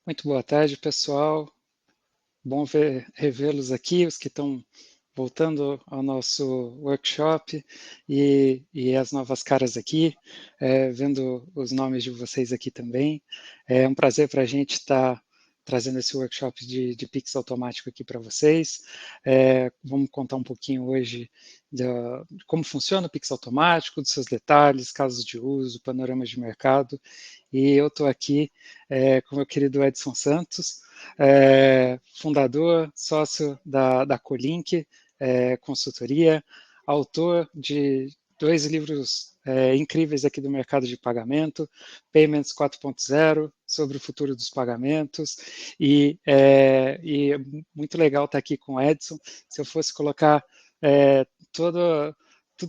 Muito boa tarde, pessoal. Bom revê-los aqui, os que estão voltando ao nosso workshop e as novas caras aqui, vendo os nomes de vocês aqui também. É um prazer para a gente estar trazendo esse workshop de Pix automático aqui para vocês. Vamos contar um pouquinho hoje de como funciona o Pix automático, dos seus detalhes, casos de uso, panoramas de mercado. E eu estou aqui com o meu querido Edson Santos, fundador, sócio da Colink, consultoria, autor de 2 livros incríveis aqui do mercado de pagamento, Payments 4.0, sobre o futuro dos pagamentos, e é muito legal estar aqui com o Edson. Se eu fosse colocar tudo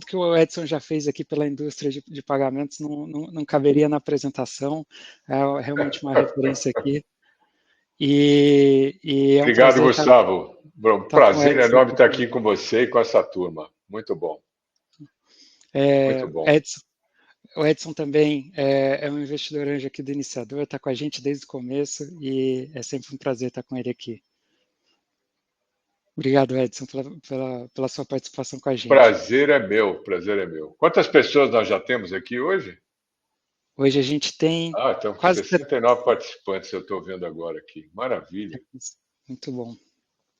que o Edson já fez aqui pela indústria de pagamentos não caberia na apresentação, é realmente uma referência aqui. E é um Obrigado, prazer Gustavo. estar com o Prazer Edson enorme aqui estar aqui também. com você e com essa turma. Muito bom. Muito bom. O Edson também é um investidor anjo aqui do Iniciador, está com a gente desde o começo e é sempre um prazer estar com ele aqui. Obrigado, Edson, pela sua participação com a gente. Prazer é meu, prazer é meu. Quantas pessoas nós já temos aqui hoje? Hoje a gente tem Então quase 69 participantes, eu estou vendo agora aqui. Maravilha. Muito bom.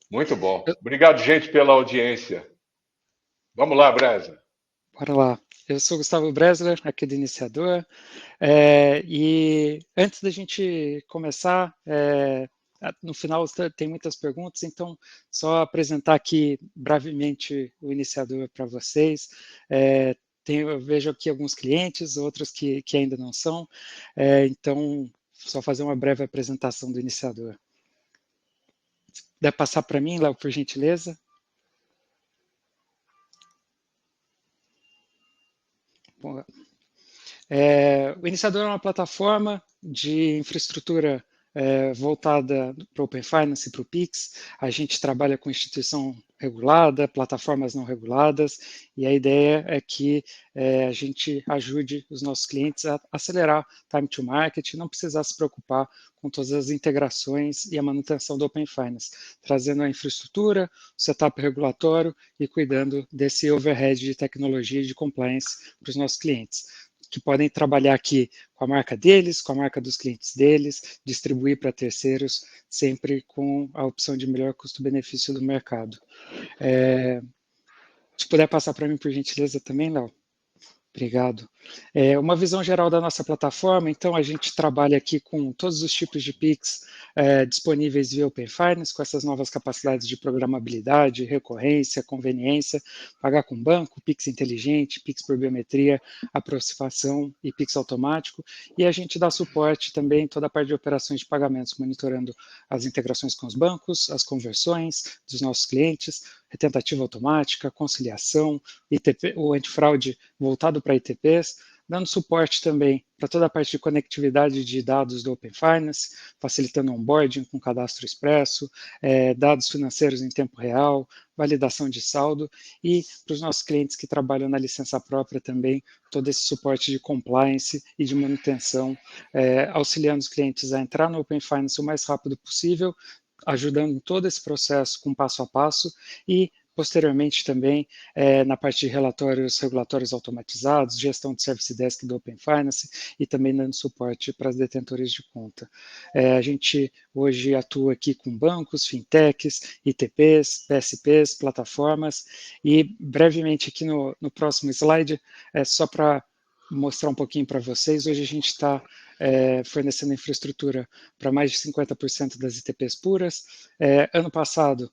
Muito bom. Obrigado, gente, pela audiência. Vamos lá, Bresa. Bora lá. Eu sou Gustavo Bresler, aqui do Iniciador, e antes da gente começar, no final tem muitas perguntas, então só apresentar aqui brevemente o Iniciador para vocês. Eu vejo aqui alguns clientes, outros que ainda não são, então só fazer uma breve apresentação do Iniciador. Se puder passar para mim, Léo, por gentileza. Bom, o Iniciador é uma plataforma de infraestrutura voltada para o Open Finance e para o Pix. A gente trabalha com instituição regulada, plataformas não reguladas, e a ideia é que a gente ajude os nossos clientes a acelerar time to market e não precisar se preocupar com todas as integrações e a manutenção do Open Finance, trazendo a infraestrutura, o setup regulatório e cuidando desse overhead de tecnologia e de compliance para os nossos clientes, que podem trabalhar aqui com a marca deles, com a marca dos clientes deles, distribuir para terceiros, sempre com a opção de melhor custo-benefício do mercado. Se puder passar para mim, por gentileza, também, Léo. Obrigado. Uma visão geral da nossa plataforma, então a gente trabalha aqui com todos os tipos de Pix disponíveis via Open Finance, com essas novas capacidades de programabilidade, recorrência, conveniência, pagar com banco, Pix inteligente, Pix por biometria, aproximação e Pix automático, e a gente dá suporte também em toda a parte de operações de pagamentos, monitorando as integrações com os bancos, as conversões dos nossos clientes, tentativa automática, conciliação, ITP, o antifraude voltado para ITPs, dando suporte também para toda a parte de conectividade de dados do Open Finance, facilitando onboarding com cadastro expresso, dados financeiros em tempo real, validação de saldo e para os nossos clientes que trabalham na licença própria também, todo esse suporte de compliance e de manutenção, auxiliando os clientes a entrar no Open Finance o mais rápido possível, ajudando em todo esse processo com passo a passo e posteriormente também na parte de relatórios regulatórios automatizados, gestão de Service Desk do Open Finance e também dando suporte para as detentoras de conta. A gente hoje atua aqui com bancos, fintechs, ITPs, PSPs, plataformas e brevemente aqui no próximo slide, só para mostrar um pouquinho para vocês, hoje a gente está fornecendo infraestrutura para mais de 50% das ITPs puras. Ano passado,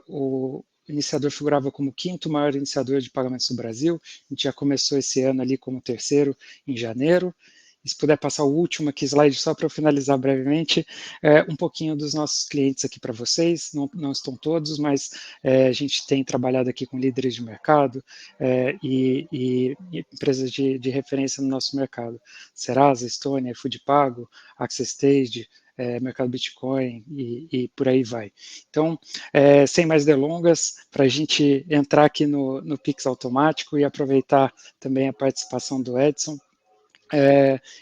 o Iniciador figurava como o 5º maior iniciador de pagamentos do Brasil, a gente já começou esse ano ali como 3º em janeiro. E se puder passar o último aqui slide, só para eu finalizar brevemente, um pouquinho dos nossos clientes aqui para vocês, não estão todos, mas a gente tem trabalhado aqui com líderes de mercado e empresas de referência no nosso mercado. Serasa, Estônia, Foodpago, AccessStage, mercado Bitcoin e por aí vai. Então, sem mais delongas, para a gente entrar aqui no Pix automático e aproveitar também a participação do Edson,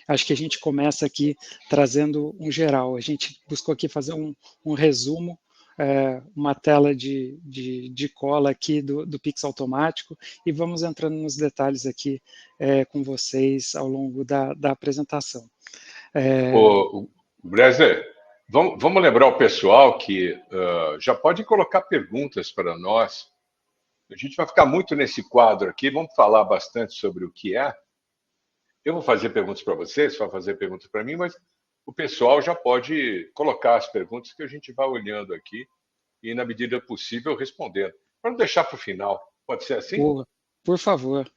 Acho que a gente começa aqui trazendo um geral. A gente buscou aqui fazer um resumo, uma tela de cola aqui do Pix automático e vamos entrando nos detalhes aqui com vocês ao longo da apresentação. O Brezer, vamos lembrar o pessoal que já pode colocar perguntas para nós. A gente vai ficar muito nesse quadro aqui, vamos falar bastante sobre o que é. Eu vou fazer perguntas para vocês, vai fazer perguntas para mim, mas o pessoal já pode colocar as perguntas que a gente vai olhando aqui e, na medida possível, respondendo. Para não deixar para o final. Pode ser assim? Por favor.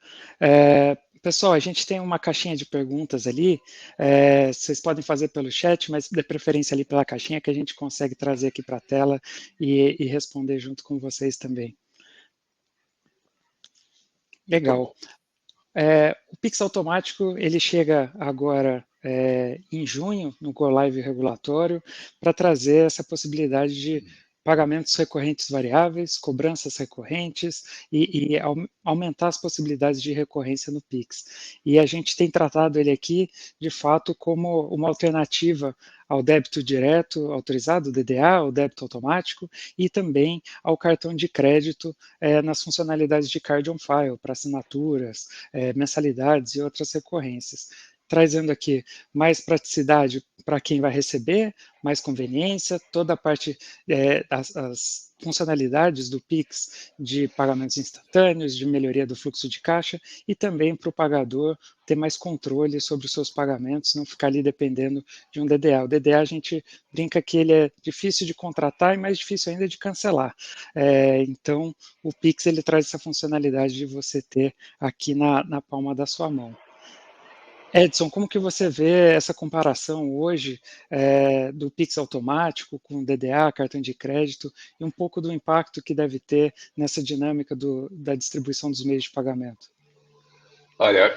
Pessoal, a gente tem uma caixinha de perguntas ali, vocês podem fazer pelo chat, mas de preferência ali pela caixinha que a gente consegue trazer aqui para a tela e responder junto com vocês também. Legal. O Pix automático, ele chega agora em junho, no Go Live regulatório, para trazer essa possibilidade de pagamentos recorrentes variáveis, cobranças recorrentes e aumentar as possibilidades de recorrência no Pix. E a gente tem tratado ele aqui, de fato, como uma alternativa ao débito direto autorizado, DDA, ao débito automático, e também ao cartão de crédito nas funcionalidades de Card on File, para assinaturas, mensalidades e outras recorrências, trazendo aqui mais praticidade para quem vai receber, mais conveniência, toda a parte, as funcionalidades do Pix de pagamentos instantâneos, de melhoria do fluxo de caixa e também para o pagador ter mais controle sobre os seus pagamentos, não ficar ali dependendo de um DDA. O DDA a gente brinca que ele é difícil de contratar e mais difícil ainda de cancelar. Então, o Pix ele traz essa funcionalidade de você ter aqui na palma da sua mão. Edson, como que você vê essa comparação hoje do Pix automático com o DDA, cartão de crédito, e um pouco do impacto que deve ter nessa dinâmica da distribuição dos meios de pagamento? Olha,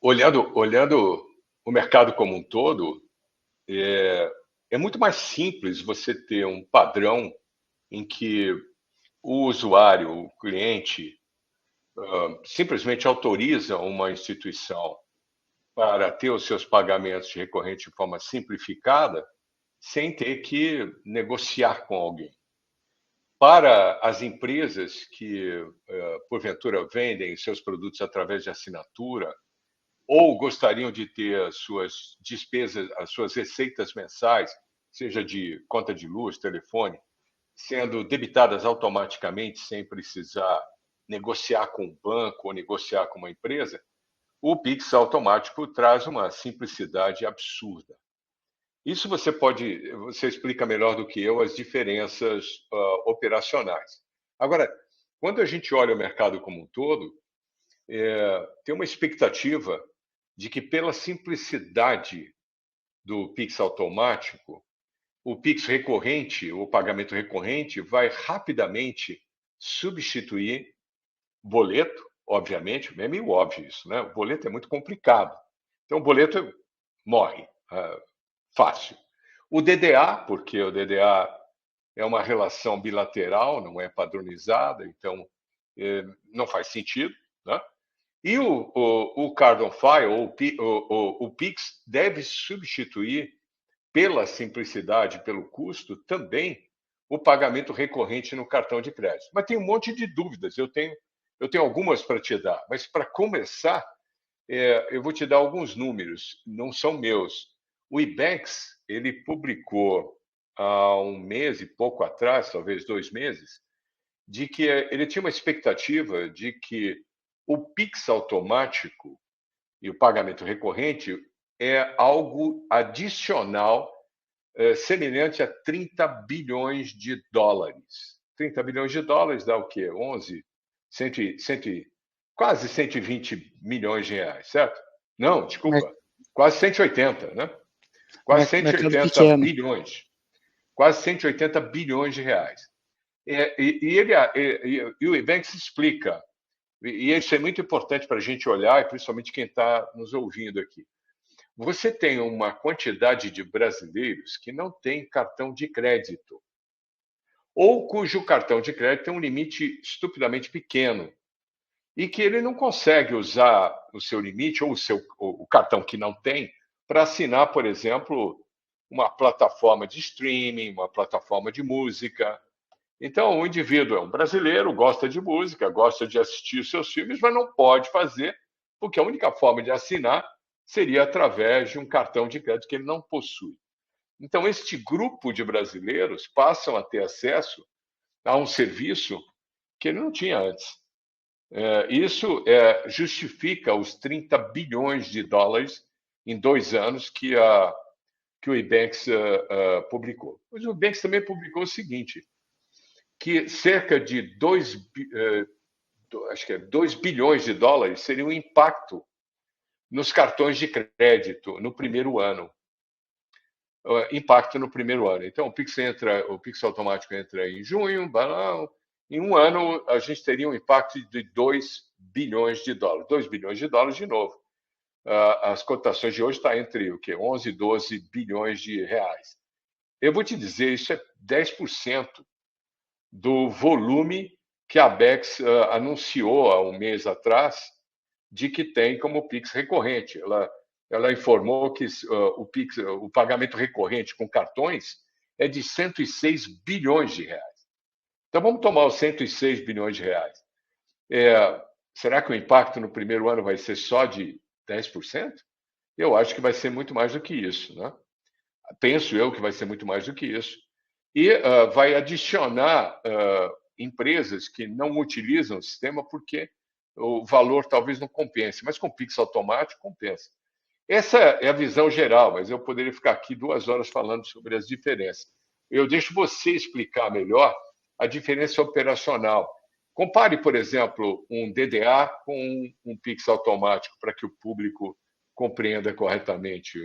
olhando o mercado como um todo, é muito mais simples você ter um padrão em que o usuário, o cliente, simplesmente autoriza uma instituição para ter os seus pagamentos recorrentes de forma simplificada, sem ter que negociar com alguém. Para as empresas que, porventura, vendem seus produtos através de assinatura ou gostariam de ter as suas despesas, as suas receitas mensais, seja de conta de luz, telefone, sendo debitadas automaticamente sem precisar negociar com um banco ou negociar com uma empresa, o Pix automático traz uma simplicidade absurda. Isso você explica melhor do que eu as diferenças operacionais. Agora, quando a gente olha o mercado como um todo, tem uma expectativa de que pela simplicidade do Pix automático, o Pix recorrente, o pagamento recorrente, vai rapidamente substituir boleto, obviamente, é meio óbvio isso, né? O boleto é muito complicado. Então, o boleto morre fácil. O DDA, porque o DDA é uma relação bilateral, não é padronizada, então não faz sentido, né? E o Card on File, ou o Pix, deve substituir, pela simplicidade, pelo custo, também o pagamento recorrente no cartão de crédito. Mas tem um monte de dúvidas, eu tenho algumas para te dar, mas para começar, eu vou te dar alguns números, não são meus. O IBEX, ele publicou há um mês e pouco atrás, talvez 2 meses, de que ele tinha uma expectativa de que o Pix automático e o pagamento recorrente é algo adicional, semelhante a 30 bilhões de dólares. 30 bilhões de dólares dá o quê? 11, 100, quase 120 milhões de reais, certo? Não, desculpa, quase 180, né? Quase Mercado 180 pequeno. bilhões. Quase 180 bilhões de reais. E o IBEX explica, e isso é muito importante para a gente olhar, e principalmente quem está nos ouvindo aqui. Você tem uma quantidade de brasileiros que não tem cartão de crédito, ou cujo cartão de crédito tem um limite estupidamente pequeno. e que ele não consegue usar o seu limite ou o cartão que não tem para assinar, por exemplo, uma plataforma de streaming, uma plataforma de música. Então, o indivíduo é um brasileiro, gosta de música, gosta de assistir os seus filmes, mas não pode fazer, porque a única forma de assinar seria através de um cartão de crédito que ele não possui. Então, este grupo de brasileiros passam a ter acesso a um serviço que ele não tinha antes. Isso justifica os 30 bilhões de dólares em 2 anos que o Ibanks publicou. Mas o Ibanks também publicou o seguinte, que cerca de 2 bilhões de dólares seria o impacto nos cartões de crédito no primeiro ano. Impacto no primeiro ano. Então, o Pix automático entra em junho, em um ano a gente teria um impacto de 2 bilhões de dólares. 2 bilhões de dólares de novo. As cotações de hoje estão entre o quê? 11 e 12 bilhões de reais. Eu vou te dizer, isso é 10% do volume que a Bex anunciou há um mês atrás de que tem como Pix recorrente. Ela informou que o pagamento recorrente com cartões é de 106 bilhões de reais. Então vamos tomar os 106 bilhões de reais. Será que o impacto no primeiro ano vai ser só de 10%? Eu acho que vai ser muito mais do que isso, né? Penso eu que vai ser muito mais do que isso. E vai adicionar empresas que não utilizam o sistema porque o valor talvez não compense, mas com Pix automático compensa. Essa é a visão geral, mas eu poderia ficar aqui 2 horas falando sobre as diferenças. Eu deixo você explicar melhor a diferença operacional. Compare, por exemplo, um DDA com um Pix automático para que o público compreenda corretamente,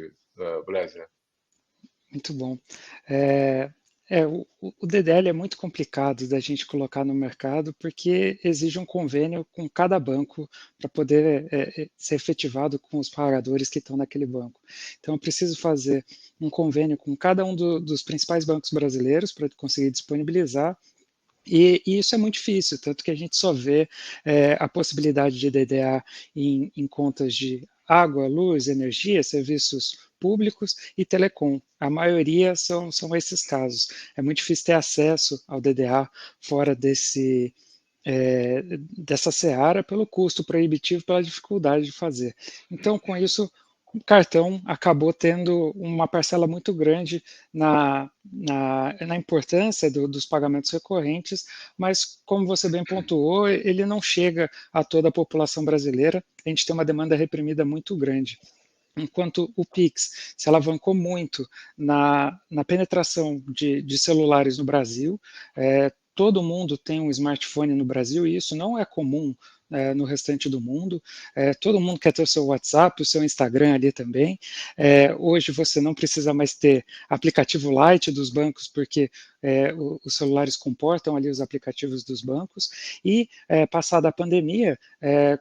Bresler. Muito bom. O DDL é muito complicado da gente colocar no mercado porque exige um convênio com cada banco para poder ser efetivado com os pagadores que estão naquele banco. Então, eu preciso fazer um convênio com cada um dos principais bancos brasileiros para conseguir disponibilizar. E isso é muito difícil, tanto que a gente só vê a possibilidade de DDA em contas de água, luz, energia, serviços públicos e telecom. A maioria são esses casos. É muito difícil ter acesso ao DDA fora dessa seara pelo custo proibitivo, pela dificuldade de fazer. Então, com isso, o cartão acabou tendo uma parcela muito grande na importância dos pagamentos recorrentes, mas, como você bem pontuou, ele não chega a toda a população brasileira. A gente tem uma demanda reprimida muito grande. Enquanto o Pix se alavancou muito na penetração de celulares no Brasil, todo mundo tem um smartphone no Brasil e isso não é comum no restante do mundo. Todo mundo quer ter o seu WhatsApp, o seu Instagram ali também. Hoje você não precisa mais ter aplicativo Lite dos bancos, porque os celulares comportam ali os aplicativos dos bancos. E, passada a pandemia,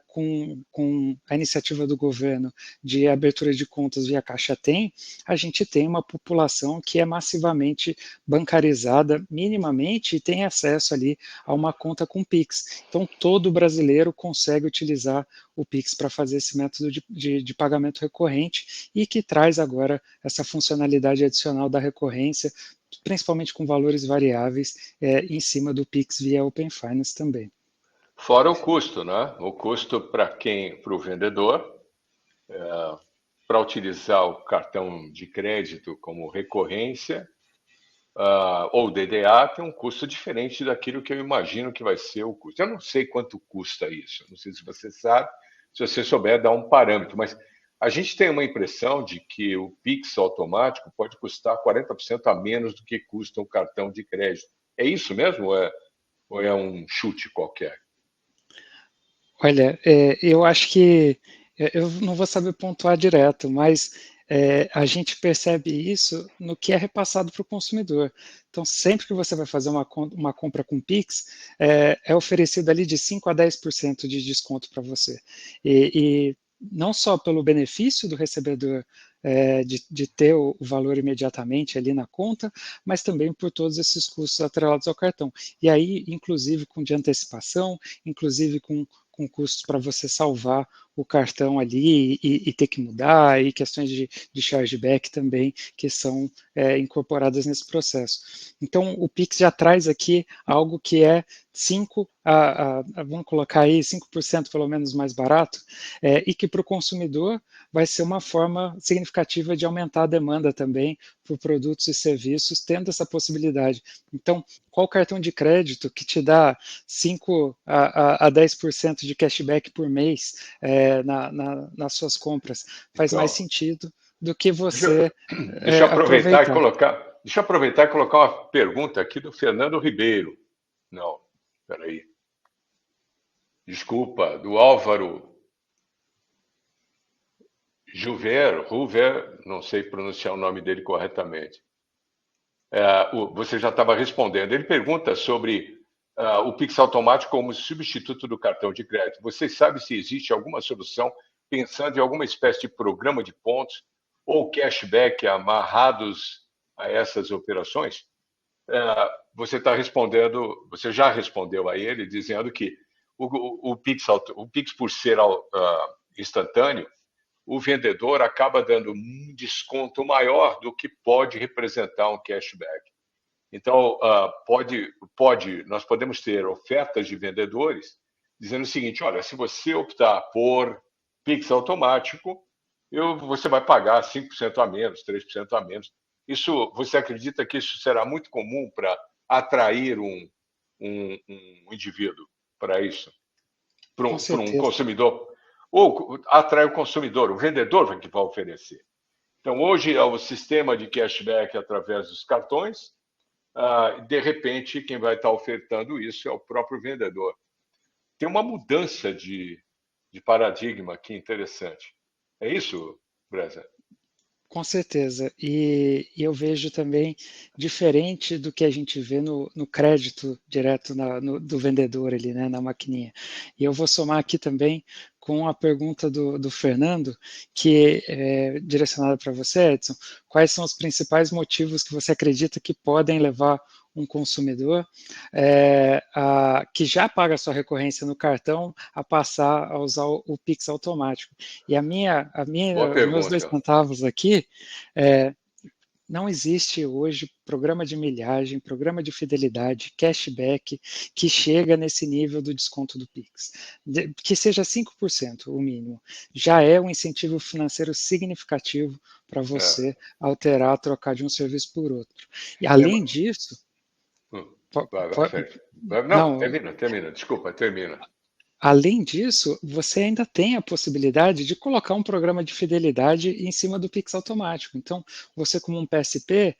com a iniciativa do governo de abertura de contas via Caixa Tem, a gente tem uma população que é massivamente bancarizada minimamente e tem acesso ali a uma conta com Pix. Então, todo brasileiro consegue utilizar o Pix para fazer esse método de pagamento recorrente e que traz agora essa funcionalidade adicional da recorrência, principalmente com valores variáveis em cima do Pix via Open Finance também. Fora o custo, né? O custo para o vendedor, para utilizar o cartão de crédito como recorrência, ou DDA, tem um custo diferente daquilo que eu imagino que vai ser o custo. Eu não sei quanto custa isso, não sei se você sabe, se você souber dar um parâmetro, mas a gente tem uma impressão de que o Pix automático pode custar 40% a menos do que custa um cartão de crédito. É isso mesmo ou é um chute qualquer? Olha, eu acho que eu não vou saber pontuar direto, mas a gente percebe isso no que é repassado para o consumidor. Então, sempre que você vai fazer uma compra com Pix, é oferecido ali de 5 a 10% de desconto para você. E não só pelo benefício do recebedor de ter o valor imediatamente ali na conta, mas também por todos esses custos atrelados ao cartão. E aí, inclusive com de antecipação, inclusive com com custos para você salvar o cartão ali e ter que mudar, e questões de chargeback também, que são incorporadas nesse processo. Então, o Pix já traz aqui algo que é 5, vamos colocar aí 5% pelo menos mais barato, e que para o consumidor vai ser uma forma significativa de aumentar a demanda também por produtos e serviços, tendo essa possibilidade. Então, qual cartão de crédito que te dá 5 a 10% de cashback por mês nas suas compras? Faz mais Então, sentido do que deixa, você deixa eu aproveitar e aproveitar. colocar. Deixa eu aproveitar e colocar uma pergunta aqui do Fernando Ribeiro. Não, peraí. Desculpa, do Álvaro Ruver, não sei pronunciar o nome dele corretamente. Você já estava respondendo. Ele pergunta sobre o Pix automático como substituto do cartão de crédito. Você sabe se existe alguma solução pensando em alguma espécie de programa de pontos ou cashback amarrados a essas operações? Você está respondendo, você já respondeu a ele dizendo que o Pix por ser instantâneo, o vendedor acaba dando um desconto maior do que pode representar um cashback. Então, nós podemos ter ofertas de vendedores dizendo o seguinte: olha, se você optar por Pix automático, você vai pagar 5% a menos, 3% a menos. Você acredita que isso será muito comum para atrair um indivíduo para isso? Com Para um certeza. consumidor? Ou atrai o consumidor, o vendedor que vai oferecer. Então, hoje é o sistema de cashback através dos cartões. De repente, quem vai estar ofertando isso é o próprio vendedor. Tem uma mudança de paradigma aqui interessante. É isso, Breza? Com certeza. E eu vejo também diferente do que a gente vê no crédito direto do vendedor ali, né, na maquininha. E eu vou somar aqui também com a pergunta do Fernando, que é direcionada para você, Edson. Quais são os principais motivos que você acredita que podem levar um consumidor que já paga a sua recorrência no cartão a passar a usar o Pix automático? E Boa os meus dois pergunta. centavos aqui, é, não existe hoje programa de milhagem, programa de fidelidade, cashback que chega nesse nível do desconto do Pix. Que seja 5% o mínimo. Já é um incentivo financeiro significativo para É. você alterar, trocar de um serviço por outro. E É, além disso, vai, Sérgio. Não, não, termina. Desculpa, termina. além disso, você ainda tem a possibilidade de colocar um programa de fidelidade em cima do Pix automático. Então, você como um PSP,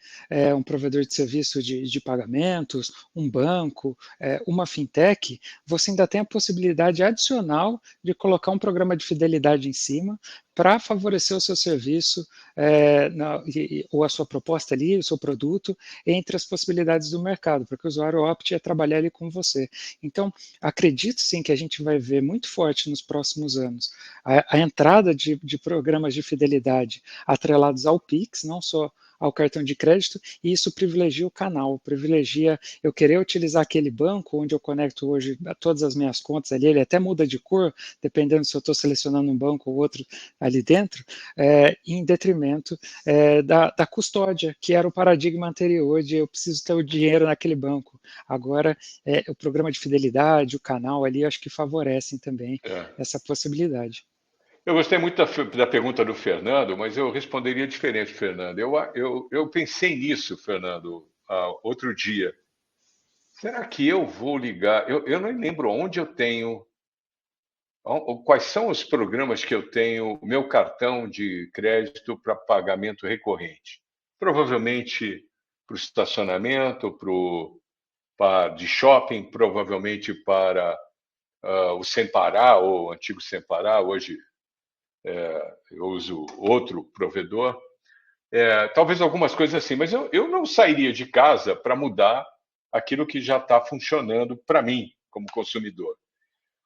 um provedor de serviço de pagamentos, um banco, uma fintech, você ainda tem a possibilidade adicional de colocar um programa de fidelidade em cima para favorecer o seu serviço ou a sua proposta ali, o seu produto, entre as possibilidades do mercado, para que o usuário opte a trabalhar ali com você. Então, acredito sim que a gente vai ver muito forte nos próximos anos a entrada de programas de fidelidade atrelados ao Pix, não só ao cartão de crédito, e isso privilegia o canal, privilegia eu querer utilizar aquele banco onde eu conecto hoje todas as minhas contas ali, ele até muda de cor, dependendo se eu estou selecionando um banco ou outro ali dentro, em detrimento da custódia, que era o paradigma anterior de eu preciso ter o dinheiro naquele banco. Agora, o programa de fidelidade, o canal ali, acho que favorecem também É. essa possibilidade. Eu gostei muito da pergunta do Fernando, mas eu responderia diferente, Fernando. Eu pensei nisso, Fernando, outro dia. Será que eu vou ligar? Eu não lembro onde eu tenho. Quais são os programas que eu tenho meu cartão de crédito para pagamento recorrente? Provavelmente para o estacionamento, de shopping, provavelmente para o Sem Parar, ou o antigo Sem Parar, hoje eu uso outro provedor. Talvez algumas coisas assim, mas eu não sairia de casa para mudar aquilo que já está funcionando para mim, como consumidor.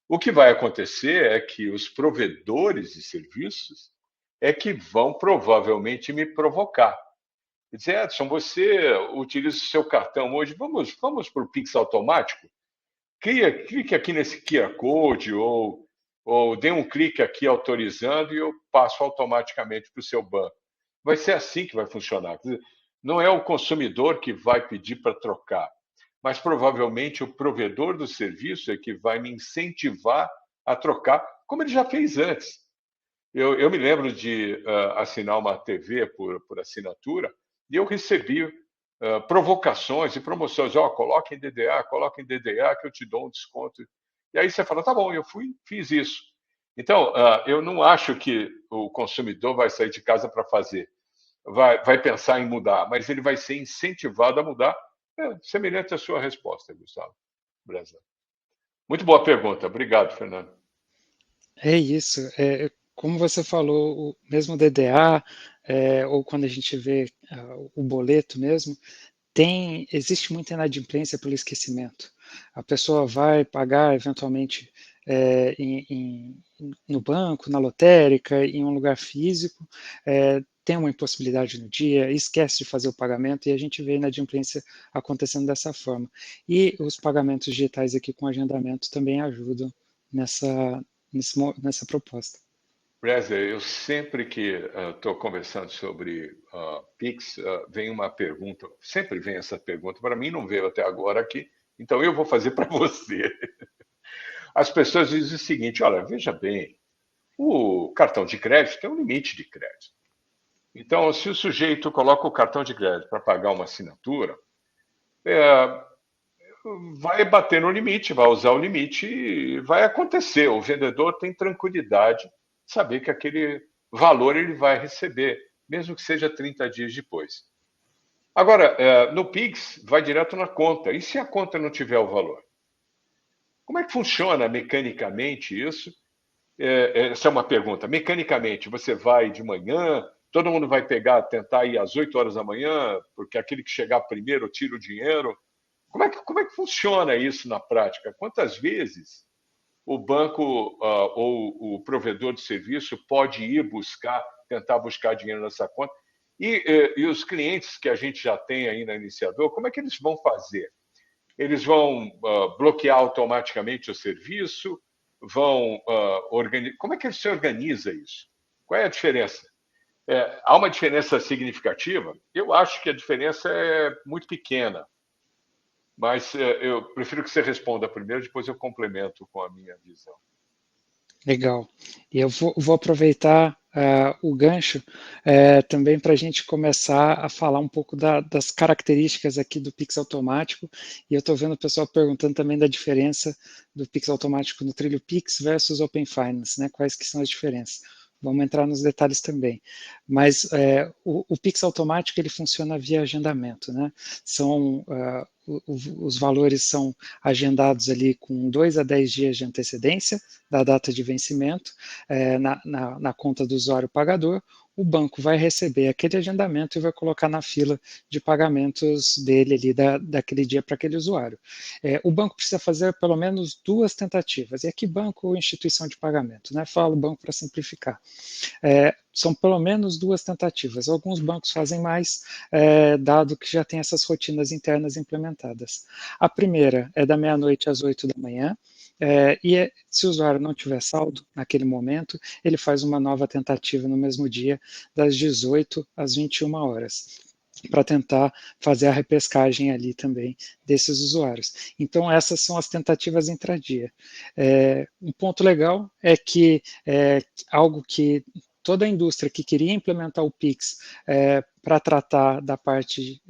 O que vai acontecer é que os provedores de serviços é que vão provavelmente me provocar. E dizer, Edson, você utiliza o seu cartão hoje, vamos para o Pix automático? clique aqui nesse QR Code ou dê um clique aqui autorizando e eu passo automaticamente para o seu banco. Vai ser assim que vai funcionar. Quer dizer, não é o consumidor que vai pedir para trocar, mas provavelmente o provedor do serviço é que vai me incentivar a trocar, como ele já fez antes. Eu me lembro de assinar uma TV por assinatura e eu recebi provocações e promoções. Ó, coloque em DDA que eu te dou um desconto. E aí você fala, tá bom, eu fui, fiz isso. Então, eu não acho que o consumidor vai sair de casa para fazer, vai pensar em mudar, mas ele vai ser incentivado a mudar, semelhante à sua resposta, Gustavo Bresla. Muito boa pergunta. Obrigado, Fernando. É isso. Como você falou, o mesmo DDA, ou quando a gente vê o boleto mesmo, existe muita inadimplência pelo esquecimento. A pessoa vai pagar eventualmente no banco, na lotérica, em um lugar físico, tem uma impossibilidade no dia, esquece de fazer o pagamento e a gente vê a inadimplência acontecendo dessa forma. E os pagamentos digitais aqui com agendamento também ajudam nessa proposta. Bresler, eu sempre que estou conversando sobre Pix, vem uma pergunta, sempre vem essa pergunta, para mim não veio até agora aqui, então eu vou fazer para você. As pessoas dizem o seguinte, olha, veja bem, o cartão de crédito tem um limite de crédito. Então, se o sujeito coloca o cartão de crédito para pagar uma assinatura, vai bater no limite, vai usar o limite e vai acontecer. O vendedor tem tranquilidade de saber que aquele valor ele vai receber, mesmo que seja 30 dias depois. Agora, no Pix, vai direto na conta. E se a conta não tiver o valor? Como é que funciona mecanicamente isso? Essa é uma pergunta. Mecanicamente, você vai de manhã, todo mundo vai tentar ir às 8 horas da manhã, porque aquele que chegar primeiro tira o dinheiro. Como é que funciona isso na prática? Quantas vezes o banco ou o provedor de serviço pode ir tentar buscar dinheiro nessa conta? E os clientes que a gente já tem aí na Iniciador, como é que eles vão fazer? Eles vão bloquear automaticamente o serviço? Como é que se organiza isso? Qual é a diferença? Há uma diferença significativa? Eu acho que a diferença é muito pequena. Mas eu prefiro que você responda primeiro, depois eu complemento com a minha visão. Legal. E eu vou aproveitar o gancho também para a gente começar a falar um pouco das características aqui do Pix automático. E eu estou vendo o pessoal perguntando também da diferença do Pix automático no Trilho Pix versus Open Finance, né? Quais que são as diferenças? Vamos entrar nos detalhes também. Mas o Pix automático ele funciona via agendamento, né? Os valores são agendados ali com 2 a 10 dias de antecedência da data de vencimento na conta do usuário pagador. O banco vai receber aquele agendamento e vai colocar na fila de pagamentos dele ali daquele dia para aquele usuário. O banco precisa fazer pelo menos 2 tentativas. E aqui banco ou instituição de pagamento, né? Falo banco para simplificar. São pelo menos 2 tentativas. Alguns bancos fazem mais, dado que já tem essas rotinas internas implementadas. A primeira é da meia-noite às 8 da manhã, se o usuário não tiver saldo naquele momento, ele faz uma nova tentativa no mesmo dia, das 18 às 21 horas, para tentar fazer a repescagem ali também desses usuários. Então, essas são as tentativas intradia. Um ponto legal é que algo que toda a indústria que queria implementar o Pix para tratar da parte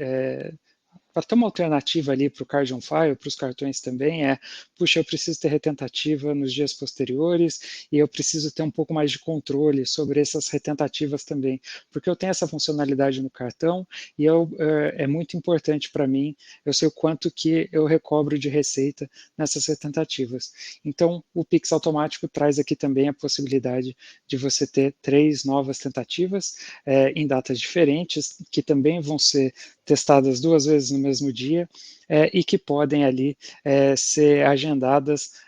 para ter uma alternativa ali para o Card on File, para os cartões também, puxa, eu preciso ter retentativa nos dias posteriores e eu preciso ter um pouco mais de controle sobre essas retentativas também, porque eu tenho essa funcionalidade no cartão e é muito importante para mim, eu sei o quanto que eu recobro de receita nessas retentativas. Então, o Pix automático traz aqui também a possibilidade de você ter 3 novas tentativas em datas diferentes, que também vão ser testadas 2 vezes no mesmo dia e que podem ali ser agendadas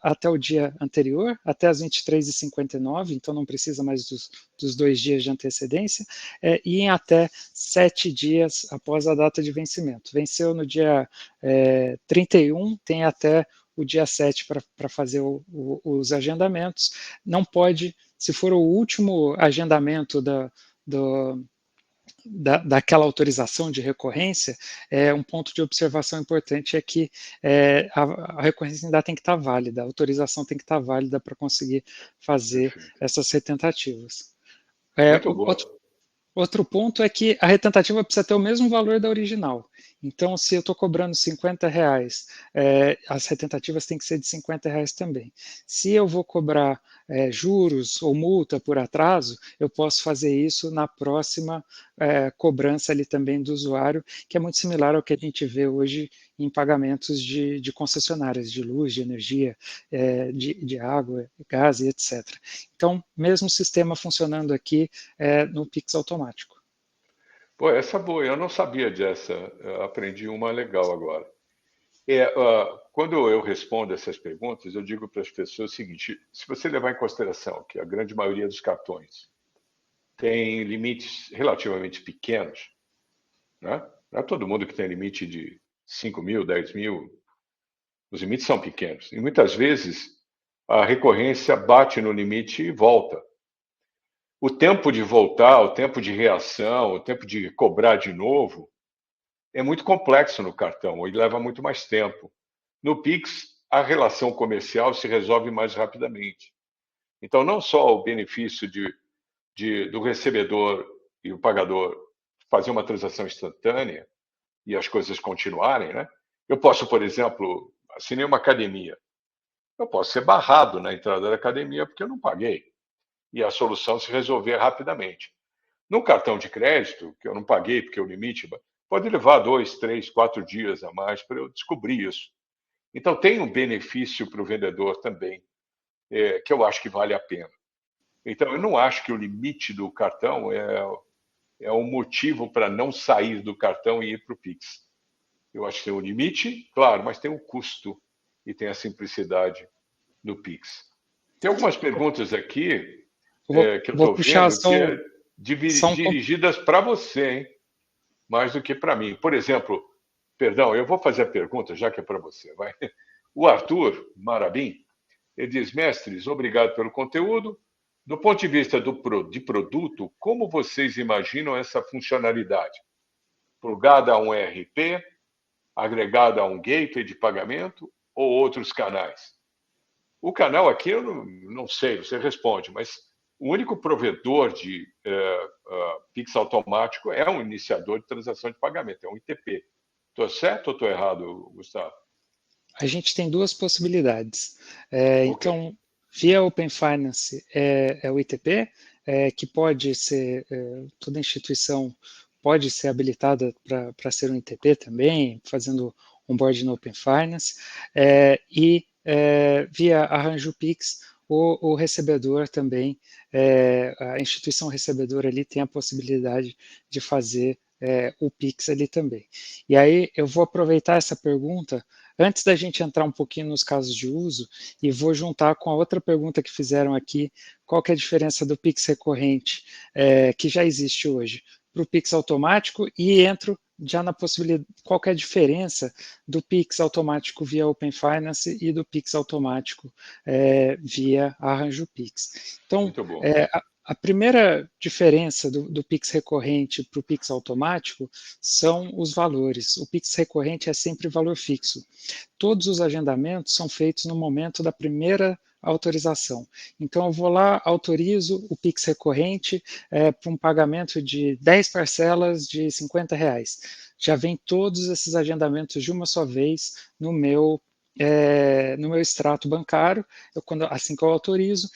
até o dia anterior, até as 23h59, então não precisa mais dos 2 dias de antecedência, e em até 7 dias após a data de vencimento. Venceu no dia 31, tem até o dia 7 para fazer os agendamentos. Não pode, se for o último agendamento do, daquela autorização de recorrência, um ponto de observação importante é que a recorrência ainda tem que estar válida, a autorização tem que estar válida para conseguir fazer Perfeito. essas retentativas. Muito bom. Outro ponto é que a retentativa precisa ter o mesmo valor da original. Então, se eu estou cobrando R$ 50, as retentativas têm que ser de R$ 50 também. Se eu vou cobrar juros ou multa por atraso, eu posso fazer isso na próxima cobrança ali também do usuário, que é muito similar ao que a gente vê hoje em pagamentos de concessionárias de luz, de energia, de água, gás e etc. Então, mesmo sistema funcionando aqui no Pix automático. Pô, essa boa, eu não sabia dessa. Eu aprendi uma legal agora. Quando eu respondo essas perguntas, eu digo para as pessoas o seguinte: se você levar em consideração que a grande maioria dos cartões tem limites relativamente pequenos, né? Não é todo mundo que tem limite de 5 mil, 10 mil, os limites são pequenos. E muitas vezes a recorrência bate no limite e volta. O tempo de voltar, o tempo de reação, o tempo de cobrar de novo é muito complexo no cartão e leva muito mais tempo. No Pix, a relação comercial se resolve mais rapidamente. Então, não só o benefício do recebedor e o pagador fazer uma transação instantânea e as coisas continuarem, né? Eu posso, por exemplo, assinei uma academia. Eu posso ser barrado na entrada da academia porque eu não paguei. E a solução se resolver rapidamente. No cartão de crédito, que eu não paguei porque o limite pode levar 2, 3, 4 dias a mais para eu descobrir isso. Então, tem um benefício para o vendedor também, que eu acho que vale a pena. Então, eu não acho que o limite do cartão é um motivo para não sair do cartão e ir para o Pix. Eu acho que tem um limite, claro, mas tem um custo e tem a simplicidade do Pix. Tem algumas perguntas aqui que eu Vou estou puxar vendo que é só um ponto. dirigidas para você, hein? Mais do que para mim. Por exemplo, perdão, eu vou fazer a pergunta, já que é para você. Vai. O Arthur Marabim, ele diz: mestres, obrigado pelo conteúdo. Do ponto de vista de produto, como vocês imaginam essa funcionalidade? Plugada a um ERP, agregada a um gateway de pagamento ou outros canais? O canal aqui eu não sei, você responde, mas o único provedor de Pix automático é um iniciador de transação de pagamento, é um ITP. Estou certo ou estou errado, Gustavo? A gente tem duas possibilidades. Ok. Então, via Open Finance é o ITP, que pode ser, toda instituição pode ser habilitada para ser um ITP também, fazendo onboard no Open Finance, via Arranjo Pix, o recebedor também, a instituição recebedora ali tem a possibilidade de fazer o Pix ali também. E aí eu vou aproveitar essa pergunta antes da gente entrar um pouquinho nos casos de uso, e vou juntar com a outra pergunta que fizeram aqui, qual que é a diferença do Pix recorrente, que já existe hoje, para o Pix automático, e entro já na possibilidade, qual que é a diferença do Pix automático via Open Finance e do Pix automático via Arranjo Pix. Então, Muito bom. a primeira diferença do Pix recorrente para o Pix automático são os valores. O Pix recorrente é sempre valor fixo. Todos os agendamentos são feitos no momento da primeira autorização. Então, eu vou lá, autorizo o Pix recorrente para um pagamento de 10 parcelas de R$ 50. Já vem todos esses agendamentos de uma só vez no meu extrato bancário, assim que eu autorizo,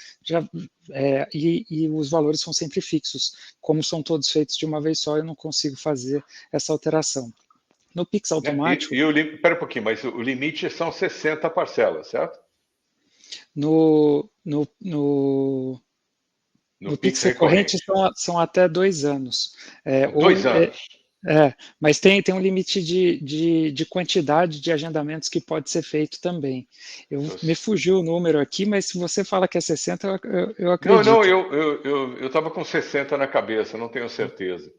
e os valores são sempre fixos. Como são todos feitos de uma vez só, eu não consigo fazer essa alteração. No Pix automático, Espera um pouquinho, mas o limite são 60 parcelas, certo? no, no, no, No no Pix Pix recorrente recorrente. são até 2 anos. São 2 anos. Mas tem um limite de quantidade de agendamentos que pode ser feito também. Me fugiu o número aqui, mas se você fala que é 60, eu Não, acredito. eu estava com 60 na cabeça, não tenho certeza.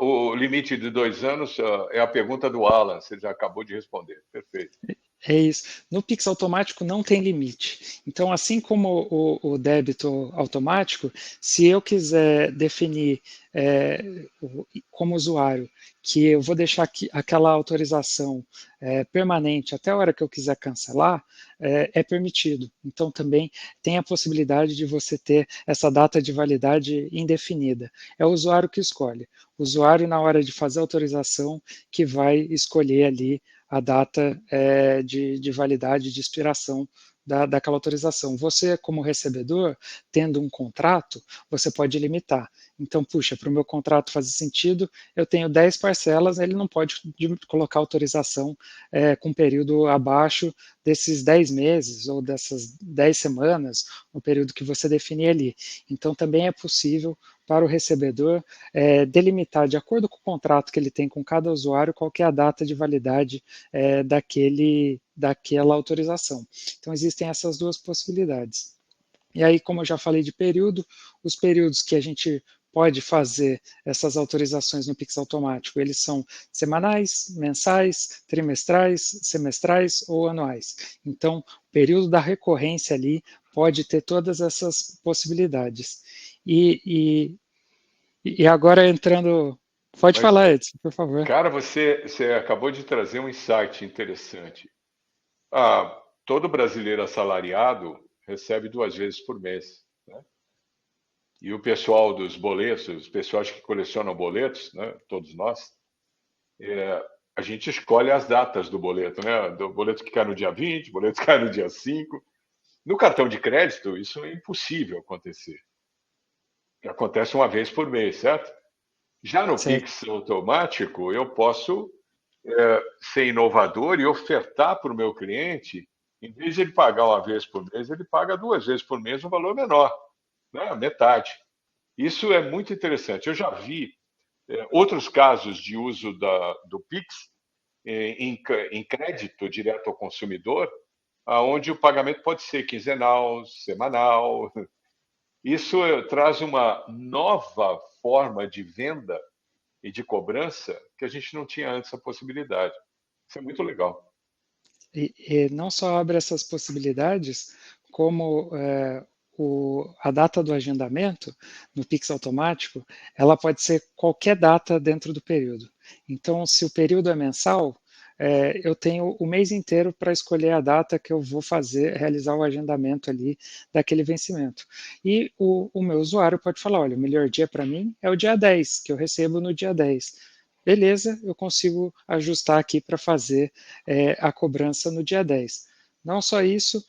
O limite de 2 anos é a pergunta do Alan, você já acabou de responder. Perfeito. É isso. No Pix automático não tem limite. Então, assim como o débito automático, se eu quiser definir como usuário que eu vou deixar aquela autorização permanente até a hora que eu quiser cancelar, é permitido. Então, também tem a possibilidade de você ter essa data de validade indefinida. É o usuário que escolhe. O usuário, na hora de fazer a autorização, que vai escolher ali a data de validade, de expiração daquela autorização. Você, como recebedor, tendo um contrato, você pode limitar. Então, puxa, para o meu contrato fazer sentido, eu tenho 10 parcelas, ele não pode colocar autorização com período abaixo desses 10 meses ou dessas 10 semanas, o período que você definir ali. Então, também é possível para o recebedor delimitar, de acordo com o contrato que ele tem com cada usuário, qual que é a data de validade daquela autorização. Então, existem essas duas possibilidades. E aí, como eu já falei de período, os períodos que a gente pode fazer essas autorizações no Pix automático, eles são semanais, mensais, trimestrais, semestrais ou anuais. Então, o período da recorrência ali pode ter todas essas possibilidades. E agora entrando... Pode Mas, falar, Edson, por favor. cara, você acabou de trazer um insight interessante. Ah, todo brasileiro assalariado recebe 2 vezes por mês, né? E o pessoal dos boletos, os pessoal que colecionam boletos, né, todos nós, a gente escolhe as datas do boleto, né? Do boleto que cai no dia 20, boleto que cai no dia 5. No cartão de crédito, isso é impossível acontecer. Acontece 1 vez por mês, certo? Já no Certo. Pix automático, eu posso ser inovador e ofertar para o meu cliente, em vez de ele pagar 1 vez por mês, ele paga 2 vezes por mês um valor menor, né? Metade. Isso é muito interessante. Eu já vi outros casos de uso do Pix em crédito direto ao consumidor, aonde o pagamento pode ser quinzenal, semanal. Isso traz uma nova forma de venda e de cobrança que a gente não tinha antes a possibilidade. Isso é muito legal. E não só abre essas possibilidades, como a data do agendamento no Pix automático, ela pode ser qualquer data dentro do período. Então, se o período é mensal, eu tenho o mês inteiro para escolher a data que eu vou realizar o agendamento ali daquele vencimento. E o meu usuário pode falar, olha, o melhor dia para mim é o dia 10, que eu recebo no dia 10. Beleza, eu consigo ajustar aqui para fazer a cobrança no dia 10. Não só isso,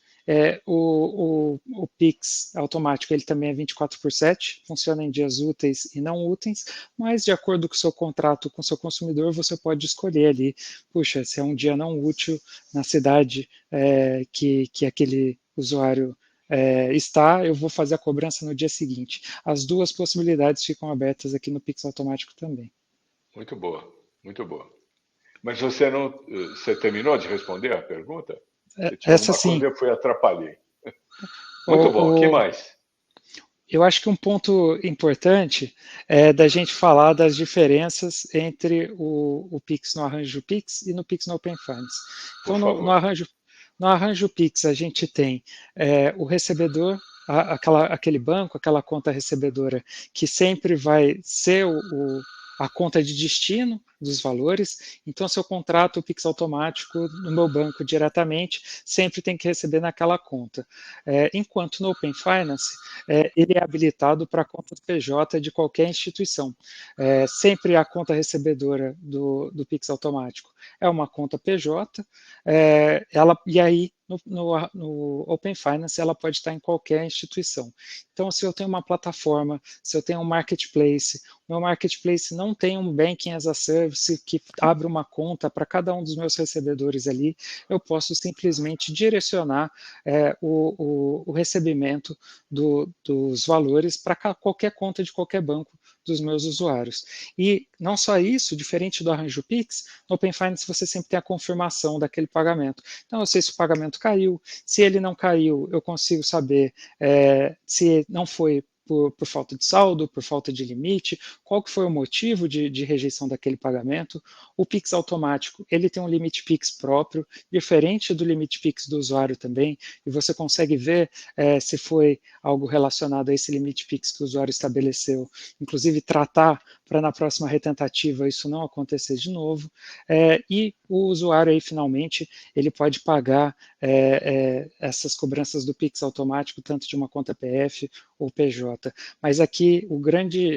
o Pix automático ele também é 24/7, funciona em dias úteis e não úteis, mas de acordo com o seu contrato com o seu consumidor, você pode escolher ali, puxa, se é um dia não útil na cidade que aquele usuário está, eu vou fazer a cobrança no dia seguinte. As duas possibilidades ficam abertas aqui no Pix automático também. Muito boa, muito boa. Mas você terminou de responder a pergunta? Você tinha Essa alguma sim, coisa, eu fui atrapalhei. Muito bom. O que o, mais? eu acho que um ponto importante é da gente falar das diferenças entre o Pix no arranjo Pix e no Pix no Open Finance. Por Então, favor. no arranjo Pix, a gente tem o recebedor, aquele banco, aquela conta recebedora, que sempre vai ser a conta de destino dos valores. Então, se eu contrato o Pix automático no meu banco diretamente, sempre tem que receber naquela conta. Enquanto no Open Finance, ele é habilitado para conta PJ de qualquer instituição. Sempre a conta recebedora do Pix automático é uma conta PJ, e aí no Open Finance ela pode estar em qualquer instituição. Então, se eu tenho uma plataforma, se eu tenho um marketplace, meu marketplace não tem um banking as a service que abre uma conta para cada um dos meus recebedores ali, eu posso simplesmente direcionar o recebimento dos valores para qualquer conta de qualquer banco dos meus usuários. E não só isso, diferente do Arranjo Pix, no Open Finance você sempre tem a confirmação daquele pagamento. Então eu sei se o pagamento caiu, se ele não caiu, eu consigo saber se não foi por falta de saldo, por falta de limite, qual que foi o motivo de rejeição daquele pagamento. O Pix automático, ele tem um limite Pix próprio, diferente do limite Pix do usuário também, e você consegue ver se foi algo relacionado a esse limite Pix que o usuário estabeleceu, inclusive tratar para na próxima retentativa isso não acontecer de novo, e o usuário aí finalmente ele pode pagar essas cobranças do Pix automático, tanto de uma conta PF ou PJ. Mas aqui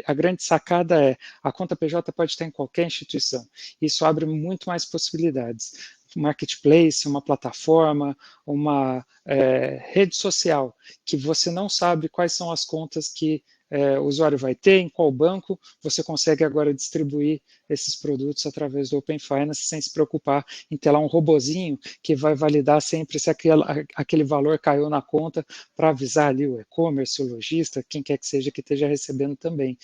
a grande sacada é a conta PJ pode estar em qualquer instituição. Isso abre muito mais possibilidades. Marketplace, uma plataforma, uma rede social, que você não sabe quais são as contas que o usuário vai ter, em qual banco, você consegue agora distribuir esses produtos através do Open Finance sem se preocupar em ter lá um robozinho que vai validar sempre se aquele valor caiu na conta para avisar ali o e-commerce, o lojista, quem quer que seja que esteja recebendo também.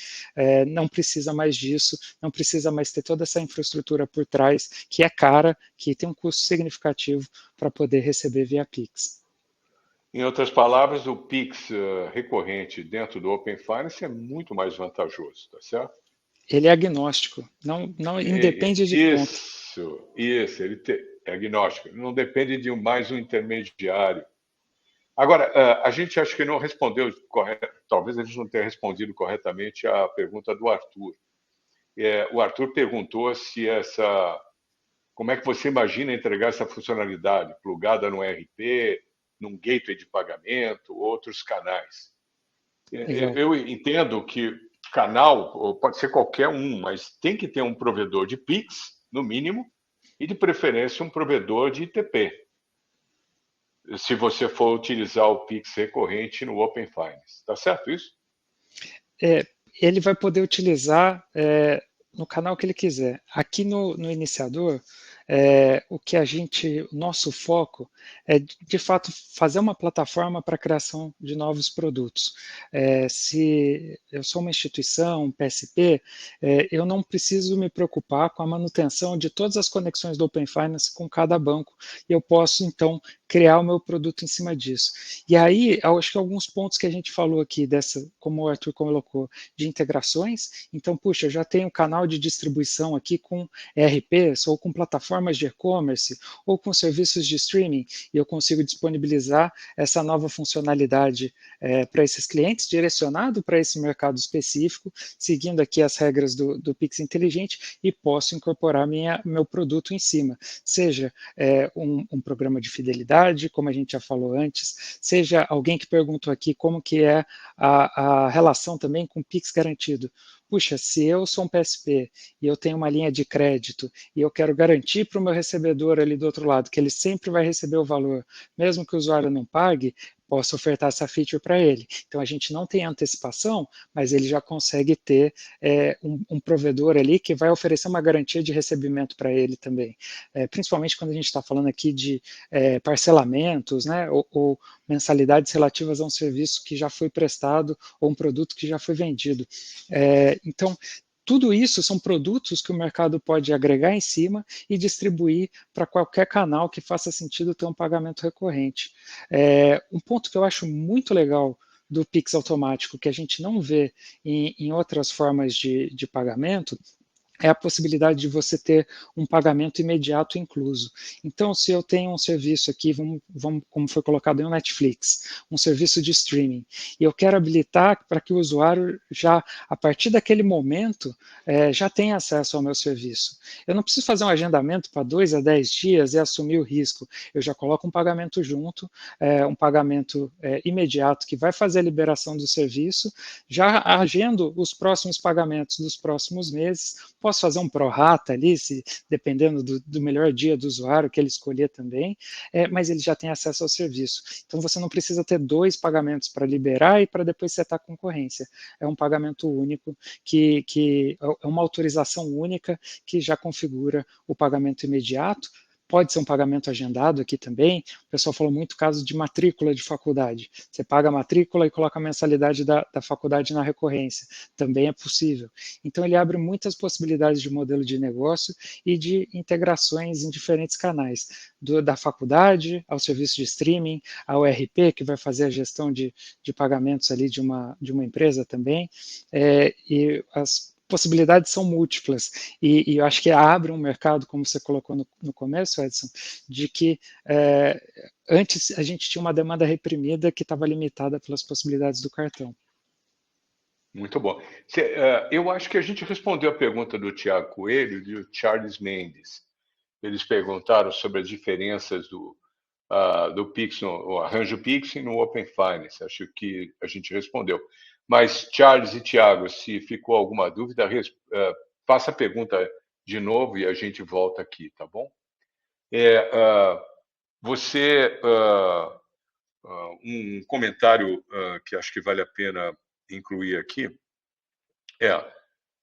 Não precisa mais disso, não precisa mais ter toda essa infraestrutura por trás, que é cara, que tem um custo significativo para poder receber via Pix. Em outras palavras, o Pix recorrente dentro do Open Finance é muito mais vantajoso, tá certo? Ele é agnóstico, não independe de conta. Isso, é agnóstico, não depende de mais um intermediário. Agora, a gente acho que não respondeu talvez a gente não tenha respondido corretamente a pergunta do Arthur. O Arthur perguntou como é que você imagina entregar essa funcionalidade plugada no ERP, num gateway de pagamento, outros canais. Legal. Eu entendo que canal pode ser qualquer um, mas tem que ter um provedor de Pix, no mínimo, e de preferência um provedor de ITP, se você for utilizar o Pix recorrente no Open Finance. Tá certo isso? Ele vai poder utilizar no canal que ele quiser. Aqui no iniciador, o nosso foco é de fato fazer uma plataforma para a criação de novos produtos. Se eu sou uma instituição, um PSP, eu não preciso me preocupar com a manutenção de todas as conexões do Open Finance com cada banco, e eu posso então criar o meu produto em cima disso. E aí, eu acho que alguns pontos que a gente falou aqui, como o Arthur colocou, de integrações. Então, puxa, eu já tenho um canal de distribuição aqui com ERPs, ou com plataformas de e-commerce, ou com serviços de streaming, e eu consigo disponibilizar essa nova funcionalidade para esses clientes, direcionado para esse mercado específico, seguindo aqui as regras do Pix Inteligente, e posso incorporar meu produto em cima. Seja um programa de fidelidade, como a gente já falou antes, seja alguém que perguntou aqui como que é a relação também com o Pix garantido. Puxa, se eu sou um PSP e eu tenho uma linha de crédito e eu quero garantir para o meu recebedor ali do outro lado que ele sempre vai receber o valor, mesmo que o usuário não pague, posso ofertar essa feature para ele. Então a gente não tem antecipação, mas ele já consegue ter um provedor ali que vai oferecer uma garantia de recebimento para ele também. Principalmente quando a gente está falando aqui de parcelamentos, né, ou mensalidades relativas a um serviço que já foi prestado ou um produto que já foi vendido. Então, tudo isso são produtos que o mercado pode agregar em cima e distribuir para qualquer canal que faça sentido ter um pagamento recorrente. Um ponto que eu acho muito legal do Pix automático, que a gente não vê em outras formas de pagamento, é a possibilidade de você ter um pagamento imediato incluso. Então, se eu tenho um serviço aqui, como foi colocado em um Netflix, um serviço de streaming, e eu quero habilitar para que o usuário já, a partir daquele momento, já tenha acesso ao meu serviço. Eu não preciso fazer um agendamento para 2 a 10 dias e assumir o risco. Eu já coloco um pagamento junto, um pagamento imediato que vai fazer a liberação do serviço, já agendo os próximos pagamentos dos próximos meses. Posso fazer um prorata ali, dependendo do melhor dia do usuário que ele escolher também, mas ele já tem acesso ao serviço. Então você não precisa ter 2 pagamentos para liberar e para depois setar a concorrência. É um pagamento único, que é uma autorização única que já configura o pagamento imediato, pode ser um pagamento agendado aqui também. O pessoal falou muito caso de matrícula de faculdade. Você paga a matrícula e coloca a mensalidade da faculdade na recorrência. Também é possível. Então, ele abre muitas possibilidades de modelo de negócio e de integrações em diferentes canais, da faculdade ao serviço de streaming, ao ERP, que vai fazer a gestão de pagamentos ali de uma empresa também, e as possibilidades são múltiplas, e eu acho que abre um mercado, como você colocou no começo, Edson, de que antes a gente tinha uma demanda reprimida que estava limitada pelas possibilidades do cartão. Muito bom. Eu acho que a gente respondeu a pergunta do Tiago Coelho e do Charles Mendes. Eles perguntaram sobre as diferenças do Pix, o arranjo Pix e no Open Finance. Acho que a gente respondeu. Mas, Charles e Tiago, se ficou alguma dúvida, faça a pergunta de novo e a gente volta aqui, tá bom? Um comentário que acho que vale a pena incluir aqui